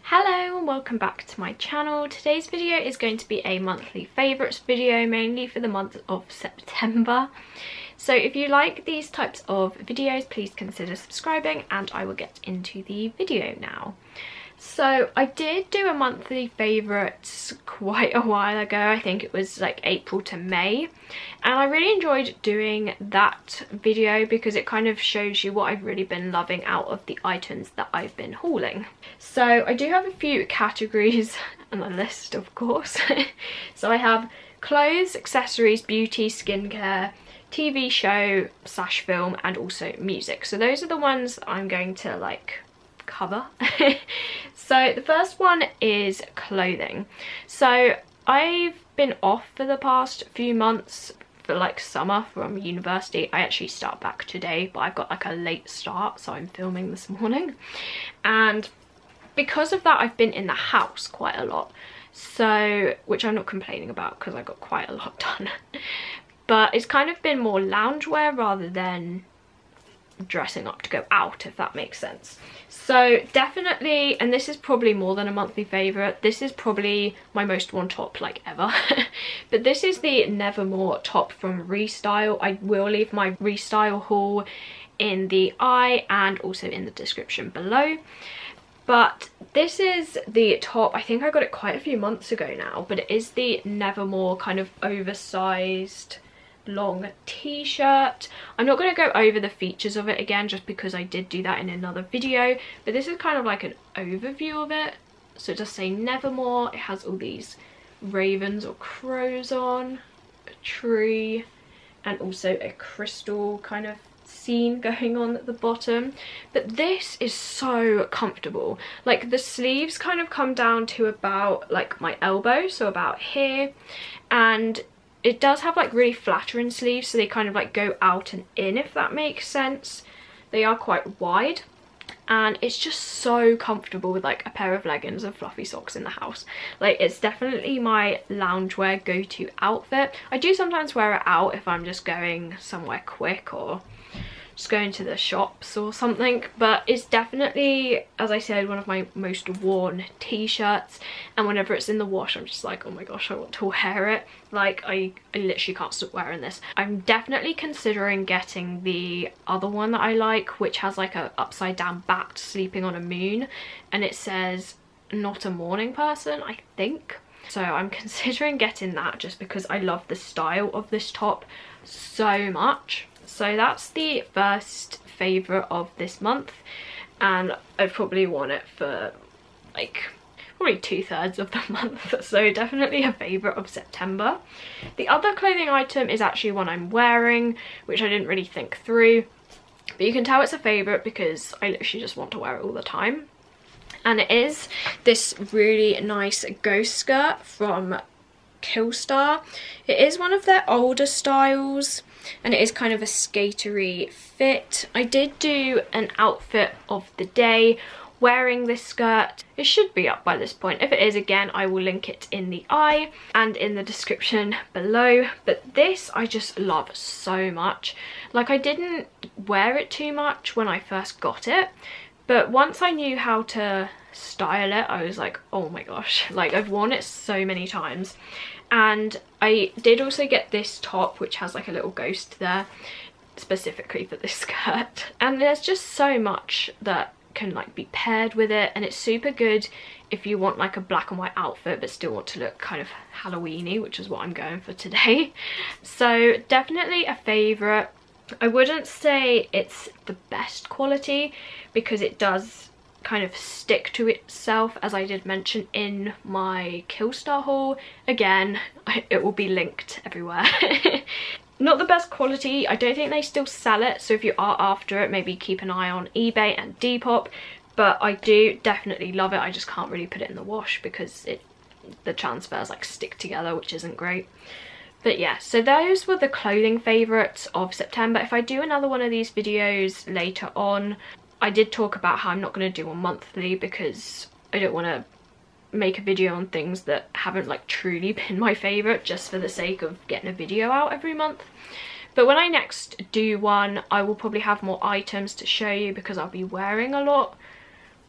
Hello and welcome back to my channel. Today's video is going to be a monthly favourites video, mainly for the month of September. So if you like these types of videos, please consider subscribing and I will get into the video now. So I did do a monthly favourites quite a while ago. I think it was like April to May, and I really enjoyed doing that video because it kind of shows you what I've really been loving out of the items that I've been hauling. So I do have a few categories on the list, of course. So I have clothes, accessories, beauty, skincare, TV show / film, and also music. So those are the ones I'm going to like cover. So the first one is clothing. So I've been off for the past few months for like summer from university. I actually start back today, but I've got like a late start, so I'm filming this morning, and because of that I've been in the house quite a lot, so which I'm not complaining about because I got quite a lot done. But it's kind of been more loungewear rather than dressing up to go out, if that makes sense. So definitely, and this is probably more than a monthly favourite, this is probably my most worn top like ever. But this is the Nevermore top from Restyle. I will leave my Restyle haul in the eye and also in the description below. But this is the top. I think I got it quite a few months ago now, but it is the Nevermore kind of oversized long t-shirt. I'm not going to go over the features of it again just because I did do that in another video, but this is kind of like an overview of it. So it does say Nevermore. It has all these ravens or crows on, a tree, and also a crystal kind of scene going on at the bottom. But this is so comfortable. Like the sleeves kind of come down to about like my elbow, so about here, and it does have like really flattering sleeves, so they kind of like go out and in, if that makes sense. They are quite wide, and it's just so comfortable with like a pair of leggings and fluffy socks in the house. Like it's definitely my loungewear go-to outfit. I do sometimes wear it out if I'm just going somewhere quick or just going to the shops or something, but it's definitely, as I said, one of my most worn t-shirts, and whenever it's in the wash I'm just like, oh my gosh, I want to wear it. Like I literally can't stop wearing this. I'm definitely considering getting the other one that I like, which has like a upside down bat sleeping on a moon, and it says not a morning person, I think. So I'm considering getting that just because I love the style of this top so much. So that's the first favourite of this month, and I've probably worn it for like probably 2/3 of the month, so definitely a favourite of September. The other clothing item is actually one I'm wearing, which I didn't really think through, but you can tell it's a favourite because I literally just want to wear it all the time. And it is this really nice ghost skirt from Killstar. It is one of their older styles, and it is kind of a skatery fit. I did do an outfit of the day wearing this skirt. It should be up by this point. If it is, again, I will link it in the eye and in the description below. But this I just love so much. Like I didn't wear it too much when I first got it, but once I knew how to style it, I was like, oh my gosh, like I've worn it so many times. And I did also get this top, which has like a little ghost there specifically for this skirt, and there's just so much that can like be paired with it, and it's super good if you want like a black and white outfit but still want to look kind of Halloweeny, which is what I'm going for today. So definitely a favourite. I wouldn't say it's the best quality because it does kind of stick to itself, as I did mention in my Killstar haul. Again, it will be linked everywhere. Not the best quality. I don't think they still sell it, so if you are after it, maybe keep an eye on eBay and Depop. But I do definitely love it. I just can't really put it in the wash because the transfers like stick together, which isn't great. But yeah, so those were the clothing favourites of September. If I do another one of these videos later on, I did talk about how I'm not going to do one monthly because I don't want to make a video on things that haven't like truly been my favourite just for the sake of getting a video out every month. But when I next do one, I will probably have more items to show you because I'll be wearing a lot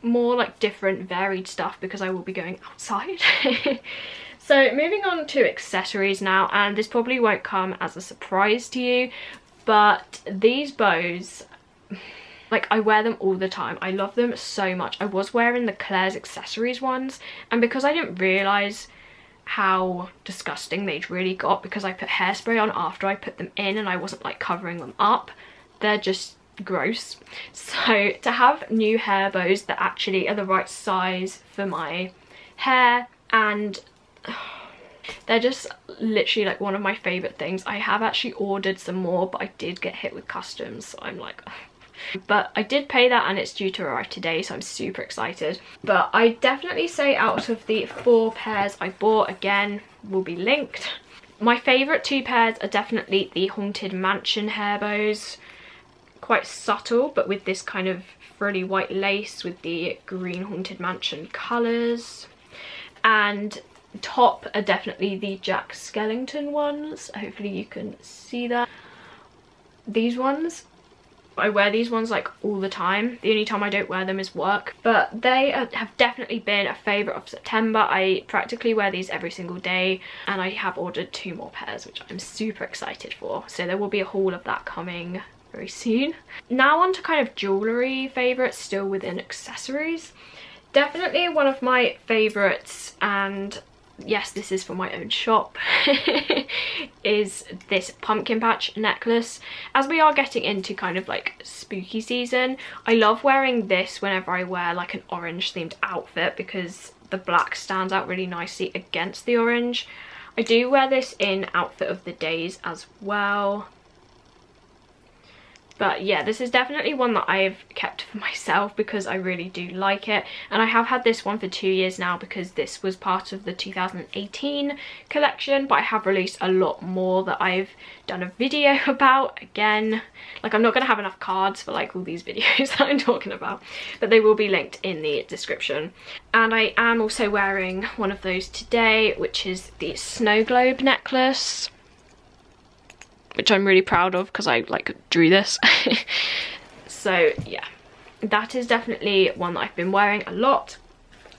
more like different varied stuff because I will be going outside. So moving on to accessories now, and this probably won't come as a surprise to you, but these bows, like, I wear them all the time. I love them so much. I was wearing the Claire's accessories ones, and because I didn't realise how disgusting they'd really got because I put hairspray on after I put them in and I wasn't like covering them up, they're just gross. So to have new hair bows that actually are the right size for my hair, and they're just literally like one of my favourite things. I have actually ordered some more, but I did get hit with customs, so I'm like, but I did pay that and it's due to arrive today, so I'm super excited. But I definitely say out of the 4 pairs I bought, again, will be linked, my favourite 2 pairs are definitely the Haunted Mansion hair bows. Quite subtle, but with this kind of frilly white lace with the green Haunted Mansion colours. And top are definitely the Jack Skellington ones. Hopefully you can see that. These ones, I wear these ones like all the time. The only time I don't wear them is work, but they have definitely been a favourite of September. I practically wear these every single day, and I have ordered 2 more pairs, which I'm super excited for. So there will be a haul of that coming very soon. Now on to kind of jewellery favourites still within accessories. Definitely one of my favourites, and yes, this is for my own shop, is this pumpkin patch necklace. As we are getting into kind of like spooky season, I love wearing this whenever I wear like an orange themed outfit because the black stands out really nicely against the orange. I do wear this in outfit of the days as well. But yeah, this is definitely one that I've kept for myself because I really do like it. And I have had this one for 2 years now because this was part of the 2018 collection. But I have released a lot more that I've done a video about. Again, like, I'm not going to have enough cards for like all these videos that I'm talking about. But they will be linked in the description. And I am also wearing one of those today, which is the snow globe necklace, which I'm really proud of because I like drew this. So yeah, that is definitely one that I've been wearing a lot.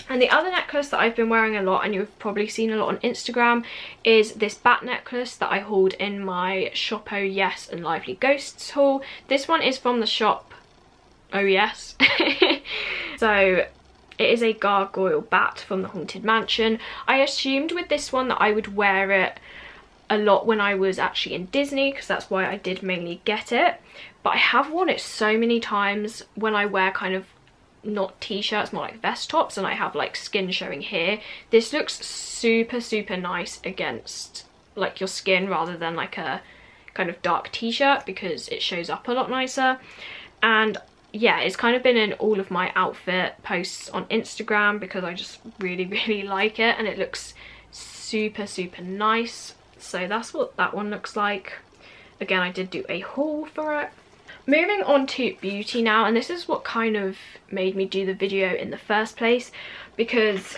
And the other necklace that I've been wearing a lot, and you've probably seen a lot on Instagram, is this bat necklace that I hauled in my Shop Oh Yes and Lively Ghosts haul. This one is from the shop Oh Yes. So it is a gargoyle bat from the Haunted Mansion. I assumed with this one that I would wear it a lot when I was actually in Disney, because that's why I did mainly get it. But I have worn it so many times when I wear kind of not t-shirts, more like vest tops, and I have like skin showing here. This looks super nice against like your skin rather than like a kind of dark t-shirt because it shows up a lot nicer. And yeah, it's kind of been in all of my outfit posts on Instagram because I just really like it, and it looks super nice. So that's what that one looks like. Again, I did do a haul for it. Moving on to beauty now, and this is what kind of made me do the video in the first place, because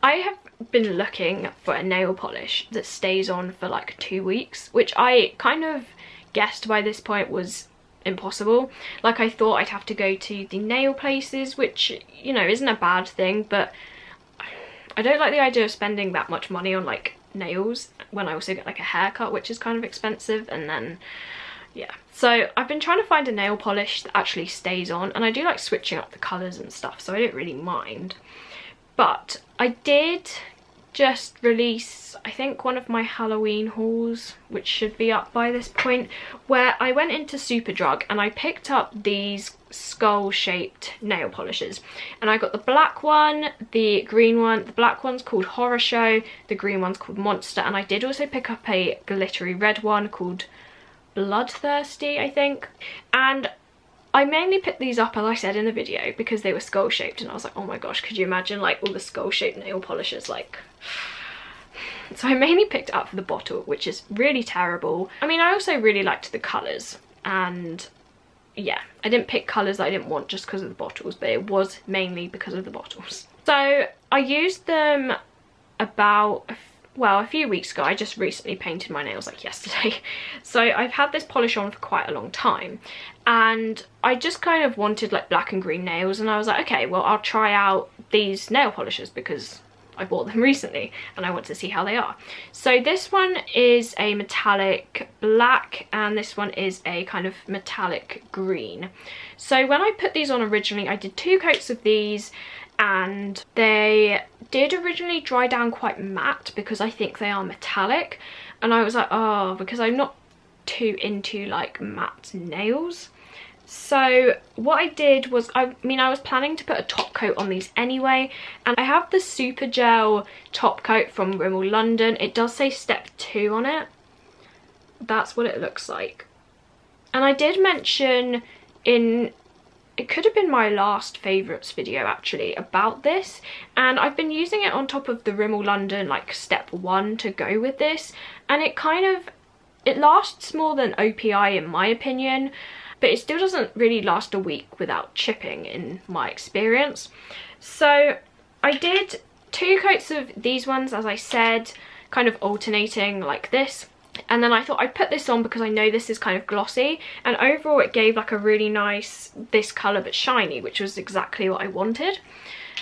I have been looking for a nail polish that stays on for like 2 weeks, which I kind of guessed by this point was impossible. Like, I thought I'd have to go to the nail places, which, you know, isn't a bad thing, but I don't like the idea of spending that much money on like nails when I also get like a haircut, which is kind of expensive. And then yeah, so I've been trying to find a nail polish that actually stays on, and I do like switching up the colours and stuff, so I don't really mind. But I did just release, I think, one of my Halloween hauls, which should be up by this point, where I went into Superdrug and I picked up these skull shaped nail polishes, and I got the black one, the green one. The black one's called Horror Show, the green one's called Monster, and I did also pick up a glittery red one called Bloodthirsty, I think. And I mainly picked these up, as I said in the video, because they were skull shaped, and I was like, oh my gosh, could you imagine like all the skull shaped nail polishes, like. So I mainly picked it up for the bottle, which is really terrible. I mean, I also really liked the colours, and yeah, I didn't pick colours that I didn't want just because of the bottles, but it was mainly because of the bottles. So I used them about well, a few weeks ago. I just recently painted my nails like yesterday. So I've had this polish on for quite a long time, and I just kind of wanted like black and green nails, and I was like, okay, well, I'll try out these nail polishes because I bought them recently and I want to see how they are. So this one is a metallic black and this one is a kind of metallic green. So when I put these on originally, I did 2 coats of these, and they did originally dry down quite matte because I think they are metallic, and I was like, oh, because I'm not too into like matte nails. So what I did was, I was planning to put a top coat on these anyway, and I have the Super Gel top coat from Rimmel London. It does say step 2 on it. That's what it looks like. And I did mention in, it could have been my last favourites video actually, about this, and I've been using it on top of the Rimmel London like step 1 to go with this, and it kind of, it lasts more than OPI in my opinion, but it still doesn't really last a week without chipping in my experience. So I did 2 coats of these ones, as I said, kind of alternating like this. And then I thought I'd put this on because I know this is kind of glossy, and overall it gave like a really nice, this colour but shiny, which was exactly what I wanted.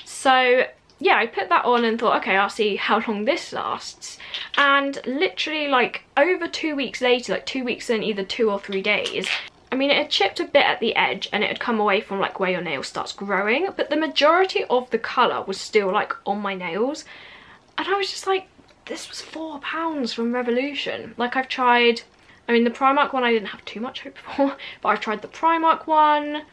So yeah, I put that on and thought, okay, I'll see how long this lasts. And literally like over 2 weeks later, like 2 weeks and either 2 or 3 days, I mean, it had chipped a bit at the edge and it had come away from like where your nail starts growing, but the majority of the colour was still like on my nails. And I was just like, this was £4 from Revolution. Like, I've tried, I mean, the Primark one I didn't have too much hope for, but I've tried the Primark one,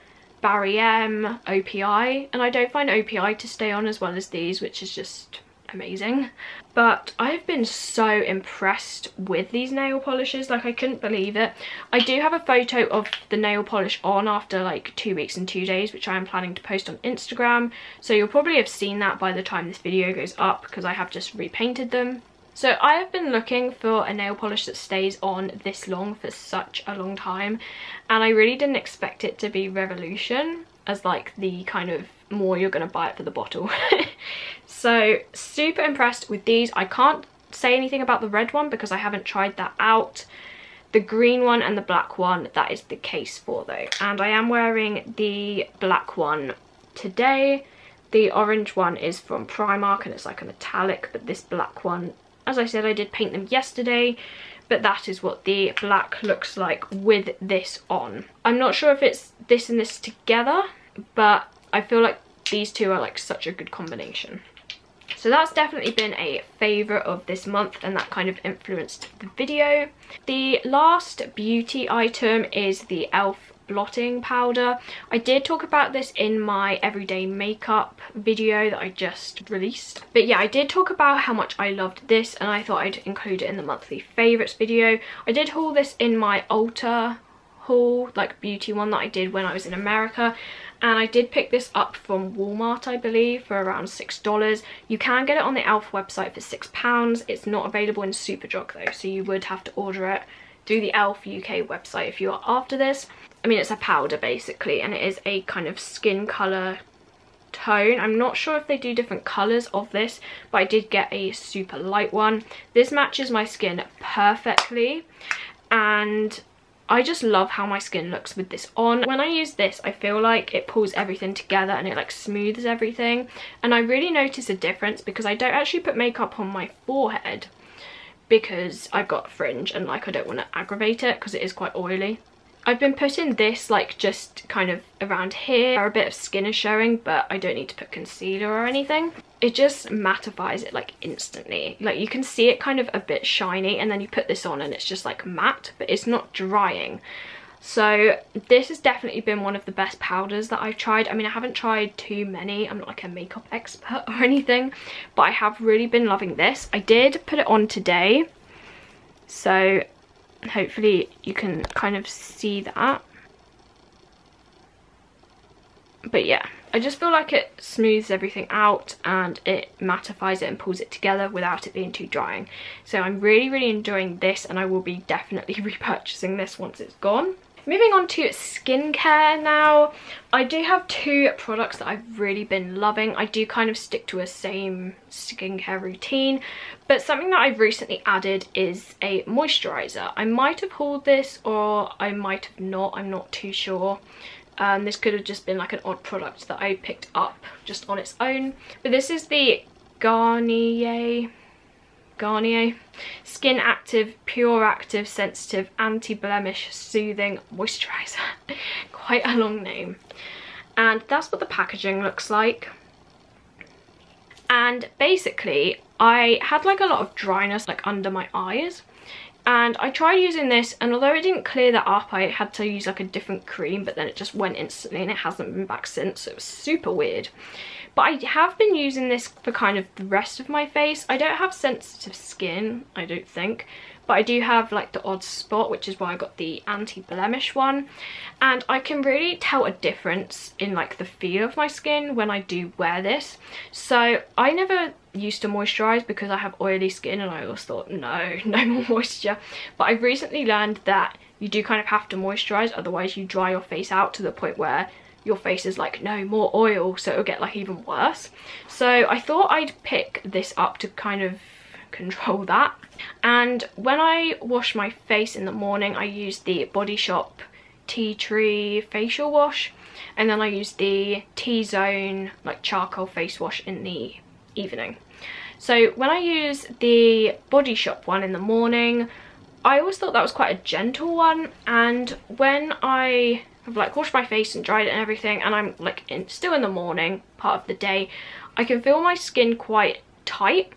Barry M, OPI, and I don't find OPI to stay on as well as these, which is just amazing. But I've been so impressed with these nail polishes, like I couldn't believe it. I do have a photo of the nail polish on after like 2 weeks and 2 days, which I am planning to post on Instagram, so you'll probably have seen that by the time this video goes up because I have just repainted them. So I have been looking for a nail polish that stays on this long for such a long time, and I really didn't expect it to be Revolution as like the kind of more you're gonna buy it for the bottle. So super impressed with these. I can't say anything about the red one because I haven't tried that out. The green one and the black one, that is the case for though, and I am wearing the black one today. The orange one is from Primark and it's like a metallic, but this black one, as I said, I did paint them yesterday, but that is what the black looks like with this on. I'm not sure if it's this and this together, but I feel like these two are like such a good combination. So that's definitely been a favourite of this month, and that kind of influenced the video. The last beauty item is the e.l.f. blotting powder. I did talk about this in my everyday makeup video that I just released. But yeah, I did talk about how much I loved this, and I thought I'd include it in the monthly favourites video. I did haul this in my ULTA haul, like beauty one that I did when I was in America, and I did pick this up from Walmart, I believe, for around $6. You can get it on the e.l.f. website for £6. It's not available in Superdrug though, so you would have to order it through the e.l.f. UK website if you are after this. I mean, it's a powder basically, and it is a kind of skin colour tone. I'm not sure if they do different colours of this, but I did get a super light one. This matches my skin perfectly, and I just love how my skin looks with this on. When I use this, I feel like it pulls everything together and it like smooths everything, and I really notice a difference because I don't actually put makeup on my forehead because I've got fringe and like I don't want to aggravate it because it is quite oily. I've been putting this like just kind of around here where a bit of skin is showing, but I don't need to put concealer or anything. It just mattifies it like instantly. Like you can see it kind of a bit shiny, and then you put this on and it's just like matte, but it's not drying. So this has definitely been one of the best powders that I've tried. I mean, I haven't tried too many. I'm not like a makeup expert or anything, but I have really been loving this. I did put it on today, so hopefully you can kind of see that. But yeah, I just feel like it smooths everything out and it mattifies it and pulls it together without it being too drying. So I'm really enjoying this, and I will be definitely repurchasing this once it's gone. Moving on to skincare now. I do have two products that I've really been loving. I do kind of stick to a same skincare routine, but something that I've recently added is a moisturiser. I might have hauled this or I might have not, I'm not too sure. This could have just been like an odd product that I picked up just on its own. But this is the Garnier Skin Active, Pure Active, Sensitive, Anti-Blemish, Soothing Moisturiser. Quite a long name. And that's what the packaging looks like. And basically, I had like a lot of dryness like under my eyes. And I tried using this, and although it didn't clear that up, I had to use like a different cream, but then it just went instantly and it hasn't been back since, so it was super weird. But I have been using this for kind of the rest of my face. I don't have sensitive skin, I don't think, but I do have like the odd spot, which is why I got the Anti-Blemish one. And I can really tell a difference in like the feel of my skin when I do wear this. So I never used to moisturize because I have oily skin, and I always thought no more moisture. But I've recently learned that you do kind of have to moisturize, otherwise you dry your face out to the point where your face is like, no more oil, so it'll get like even worse. So I thought I'd pick this up to kind of control that. And when I wash my face in the morning, I use the Body Shop Tea Tree facial wash, and then I use the T-Zone like charcoal face wash in the evening. So when I use the Body Shop one in the morning, I always thought that was quite a gentle one, and when I have like washed my face and dried it and everything, and I'm like still in the morning part of the day, I can feel my skin quite tight,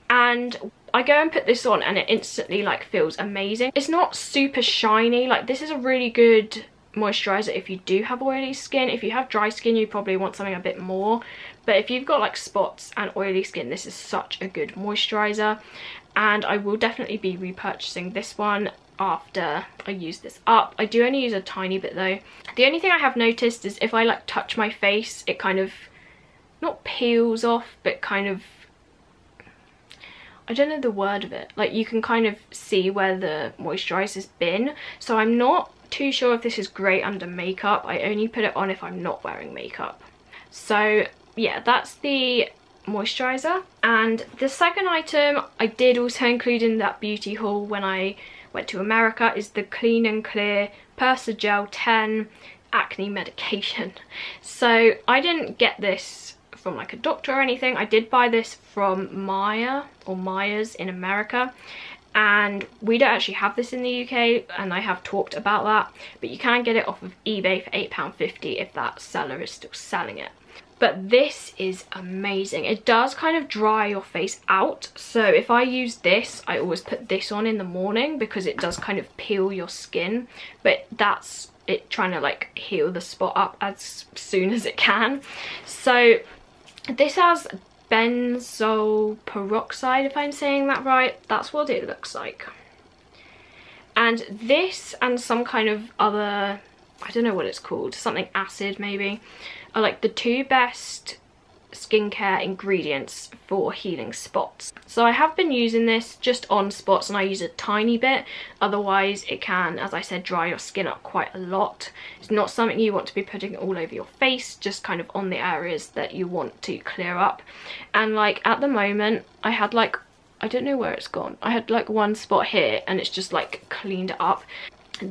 and I go and put this on and it instantly like feels amazing. It's not super shiny. Like, this is a really good moisturizer if you do have oily skin. If you have dry skin, you probably want something a bit more, but if you've got like spots and oily skin, this is such a good moisturizer. And I will definitely be repurchasing this one after I use this up. I do only use a tiny bit though. The only thing I have noticed is if I like touch my face, it kind of not peels off, but kind of, I don't know the word of it, like you can kind of see where the moisturizer's been. So I'm not too sure if this is great under makeup. I only put it on if I'm not wearing makeup. So yeah, that's the moisturizer. And the second item I did also include in that beauty haul when I went to America is the Clean and Clear Persa Gel 10 Acne Medication. So I didn't get this from like a doctor or anything. I did buy this from MEIJER or MEIJER's in America, and we don't actually have this in the UK, and I have talked about that, but you can get it off of eBay for £8.50 if that seller is still selling it. But this is amazing. It does kind of dry your face out, so if I use this, I always put this on in the morning because it does kind of peel your skin, but that's it trying to like heal the spot up as soon as it can. So this has benzoyl peroxide, if I'm saying that right. That's what it looks like. And this and some kind of other, I don't know what it's called, something acid maybe, are like the two best skincare ingredients for healing spots. So I have been using this just on spots, and I use a tiny bit, otherwise it can, as I said, dry your skin up quite a lot. It's not something you want to be putting all over your face, just kind of on the areas that you want to clear up. And like at the moment I had like, I don't know where it's gone, I had like one spot here and it's just like cleaned it up.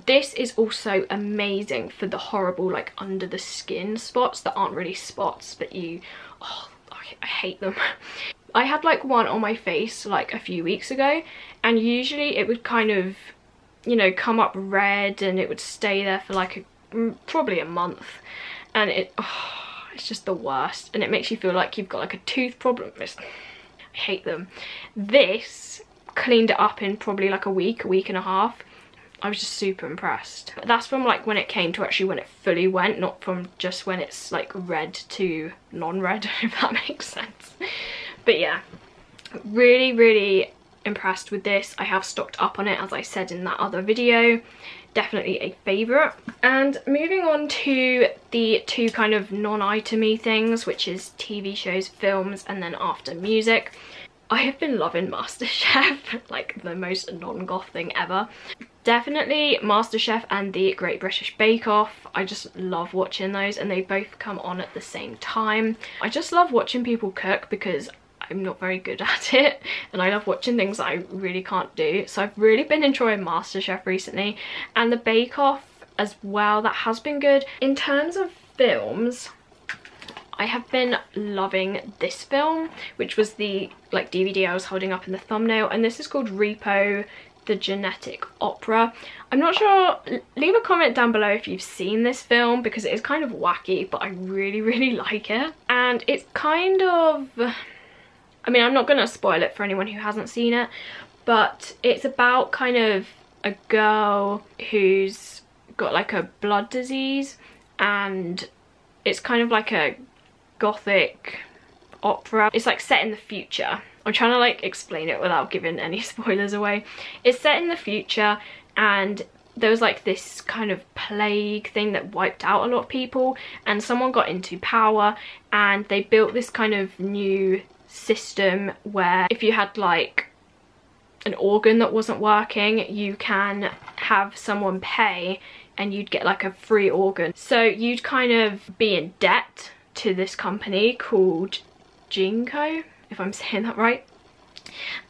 This is also amazing for the horrible like under the skin spots that aren't really spots, but you, oh, I hate them. I had like one on my face like a few weeks ago, and usually it would kind of, you know, come up red and it would stay there for like probably a month, and it's just the worst, and it makes you feel like you've got like a tooth problem. I hate them. This cleaned it up in probably like a week and a half. I was just super impressed. That's from like when it came to actually when it fully went, not from just when it's like red to non-red, if that makes sense. But yeah, really impressed with this. I have stocked up on it, as I said in that other video. Definitely a favourite. And moving on to the two kind of non-itemy things, which is TV shows, films, and then after music. I have been loving MasterChef, like the most non-goth thing ever. Definitely MasterChef and the Great British Bake Off. I just love watching those, and they both come on at the same time. I just love watching people cook because I'm not very good at it, and I love watching things that I really can't do. So I've really been enjoying MasterChef recently, and the Bake Off as well. That has been good. In terms of films, I have been loving this film, which was the like DVD I was holding up in the thumbnail, and this is called Repo the Genetic Opera. I'm not sure, leave a comment down below if you've seen this film, because it is kind of wacky, but I really like it. And it's kind of, I mean, I'm not going to spoil it for anyone who hasn't seen it, but it's about kind of a girl who's got like a blood disease, and it's kind of like a Gothic opera. It's like set in the future. I'm trying to like explain it without giving any spoilers away. It's set in the future, and there was like this kind of plague thing that wiped out a lot of people, and someone got into power, and they built this kind of new system where if you had like an organ that wasn't working, you can have someone pay and you'd get like a free organ. So you'd kind of be in debt to this company called Jinko, if I'm saying that right.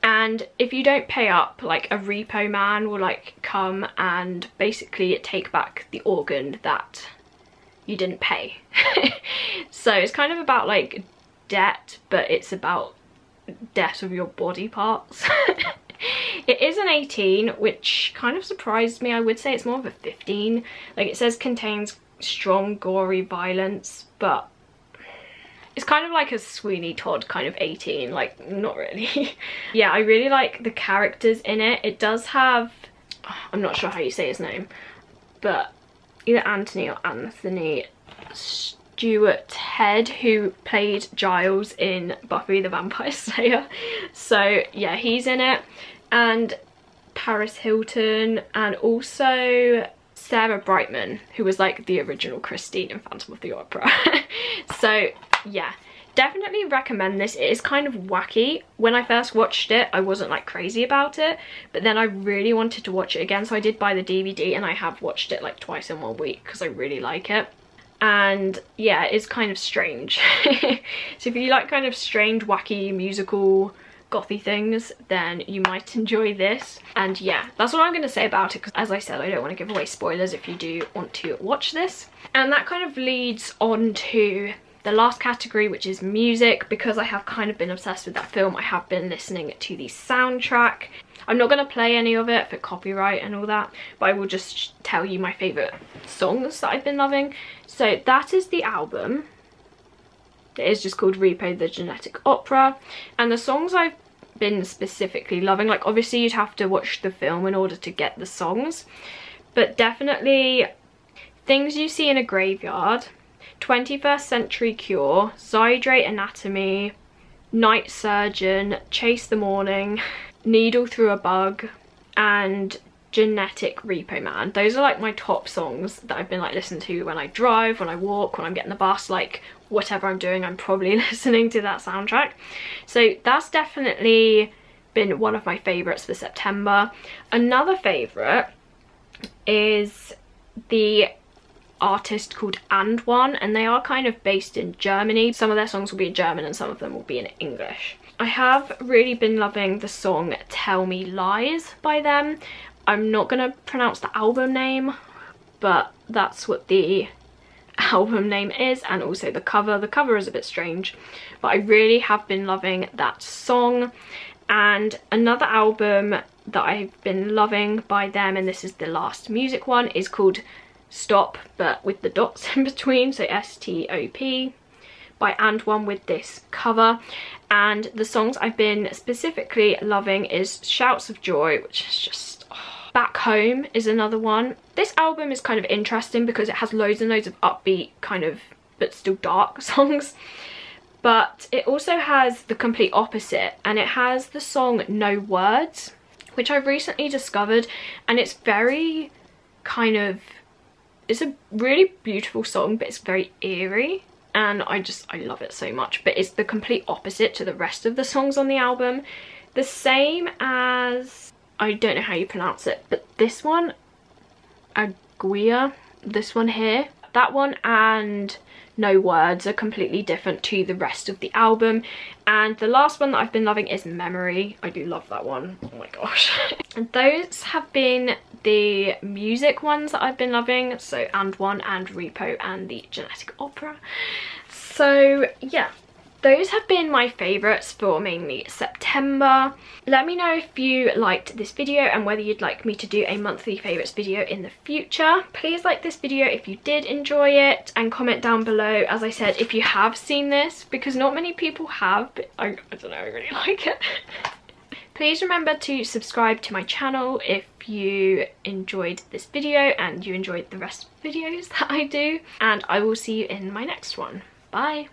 And if you don't pay up, like a repo man will like come and basically take back the organ that you didn't pay. So it's kind of about like debt, but it's about debt of your body parts. It is an 18, which kind of surprised me. I would say it's more of a 15. Like it says contains strong gory violence, but it's kind of like a Sweeney Todd kind of 18, like not really. Yeah, I really like the characters in it. It does have, I'm not sure how you say his name, but either Anthony or Anthony Stewart Head, who played Giles in Buffy the Vampire Slayer. So yeah, he's in it, and Paris Hilton, and also Sarah Brightman, who was like the original Christine in Phantom of the Opera. So yeah, definitely recommend this. It is kind of wacky. When I first watched it, I wasn't like crazy about it, but then I really wanted to watch it again, so I did buy the DVD, and I have watched it like twice in 1 week because I really like it. And yeah, it's kind of strange. So if you like kind of strange, wacky, musical, gothy things, then you might enjoy this. And yeah, that's all I'm going to say about it, because as I said, I don't want to give away spoilers if you do want to watch this. And that kind of leads on to the last category, which is music. Because I have kind of been obsessed with that film, I have been listening to the soundtrack. I'm not going to play any of it for copyright and all that, but I will just tell you my favourite songs that I've been loving. So that is the album. It is just called Repo the Genetic Opera, and the songs I've been specifically loving, like obviously you'd have to watch the film in order to get the songs, but definitely Things You See in a Graveyard, 21st Century Cure, Zydrate Anatomy, Night Surgeon, Chase the Morning, Needle Through a Bug, and Genetic Repo Man. Those are like my top songs that I've been like listening to when I drive, when I walk, when I'm getting the bus, like whatever I'm doing, I'm probably listening to that soundtrack. So that's definitely been one of my favourites for September. Another favourite is the artist called And1, and they are kind of based in Germany. Some of their songs will be in German and some of them will be in English. I have really been loving the song Tell Me Lies by them. I'm not going to pronounce the album name, but that's what the album name is, and also the cover. The cover is a bit strange, but I really have been loving that song. And another album that I've been loving by them, and this is the last music one, is called Stop, but with the dots in between, so S-T-O-P, by And1 with this cover. And the songs I've been specifically loving is Shouts of Joy, which is just Back Home is another one. This album is kind of interesting because it has loads and loads of upbeat kind of but still dark songs, but it also has the complete opposite, and it has the song No Words, which I've recently discovered, and it's very kind of, it's a really beautiful song, but it's very eerie, and I love it so much. But it's the complete opposite to the rest of the songs on the album. The same as I don't know how you pronounce it, but this one, Aguia, this one here, that one and No Words are completely different to the rest of the album. And the last one that I've been loving is Memory. I do love that one, oh my gosh. And those have been the music ones that I've been loving, so And One and Repo and the Genetic Opera. So yeah, those have been my favourites for mainly September. Let me know if you liked this video and whether you'd like me to do a monthly favourites video in the future. Please like this video if you did enjoy it, and comment down below, as I said, if you have seen this, because not many people have, but I don't know, I really like it. Please remember to subscribe to my channel if you enjoyed this video and you enjoyed the rest of the videos that I do, and I will see you in my next one. Bye!